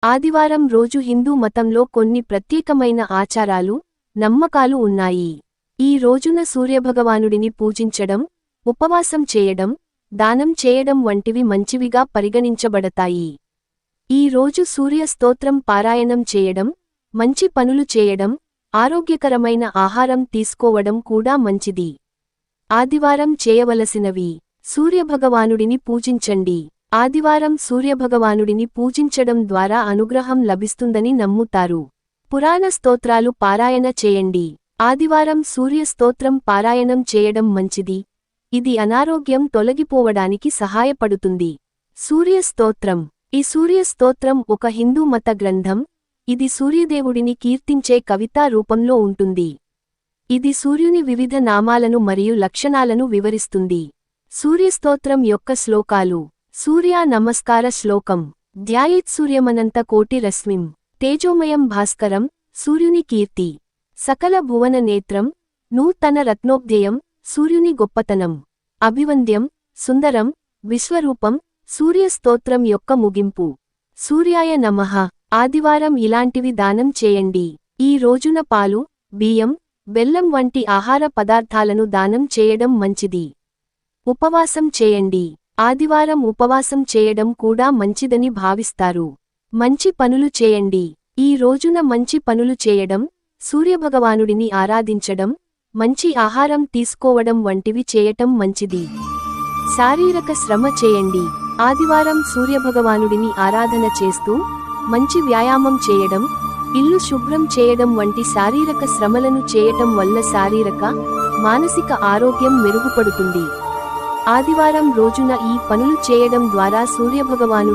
ఆదివారం రోజు హిందూ మతంలో కొన్ని ప్రత్యేకమైన ఆచారాలు, నమ్మకాలు ఉన్నాయి. ఈ రోజున సూర్యభగవానుడిని పూజించడం, ఉపవాసం చేయడం, దానం చేయడం వంటివి మంచివిగా పరిగణించబడతాయి. ఈ రోజు సూర్య స్తోత్రం పారాయణం చేయడం, మంచి పనులు చేయడం, ఆరోగ్యకరమైన ఆహారం తీసుకోవడం కూడా మంచిది. ఆదివారం చేయవలసినవి: సూర్యభగవానుడిని పూజించండి. ఆదివారం సూర్యభగవానుడిని పూజించడం ద్వారా అనుగ్రహం లభిస్తుందని నమ్ముతారు. పురాణ స్తోత్రాలు పారాయణ చేయండి. ఆదివారం సూర్య స్తోత్రం పారాయణం చేయడం మంచిది. ఇది అనారోగ్యం తొలగిపోవడానికి సహాయపడుతుంది. సూర్య స్తోత్రం. ఈ సూర్య స్తోత్రం ఒక హిందూ మత గ్రంథం. ఇది సూర్యదేవుడిని కీర్తించే కవితా రూపంలో ఉంటుంది. ఇది సూర్యుని వివిధ నామాలను మరియు లక్షణాలను వివరిస్తుంది. సూర్యస్తోత్రం యొక్క శ్లోకాలు: సూర్యా నమస్కార శ్లోకం. ధ్యాయేత్ సూర్యమనంత కోటి రశ్మిం తేజోమయం భాస్కరం. సూర్యుని కీర్తి. సకల భువన నేత్రం. నూతన రత్నోబ్దేయం. సూర్యుని గొప్పతనం. అభివంద్యం. సుందరం. విశ్వరూపం. సూర్య స్తోత్రం యొక్క ముగింపు: సూర్యాయ నమః. ఆదివారం ఇలాంటివి దానం చేయండి. ఈ రోజున పాలు, బియ్యం, బెల్లం వంటి ఆహార పదార్థాలను దానం చేయడం మంచిది. ఉపవాసం చేయండి. ఆదివారం ఉపవాసం చేయడం కూడా మంచిదని భావిస్తారు. మంచి పనులు చేయండి. ఈ రోజున మంచి పనులు చేయడం, సూర్యభగవానుడిని ఆరాధించడం, మంచి ఆహారం తీసుకోవడం వంటివి చేయటం మంచిది. శారీరక శ్రమ చేయండి. ఆదివారం సూర్యభగవానుడిని ఆరాధన చేస్తూ, మంచి వ్యాయామం చేయడం, ఇల్లు శుభ్రం చేయడం వంటి శారీరక శ్రమలను చేయటం వల్ల శారీరక, మానసిక ఆరోగ్యం మెరుగుపడుతుంది. ఆదివారం రోజున ఈ పనులు చేయడం ద్వారా సూర్యభగవానుడు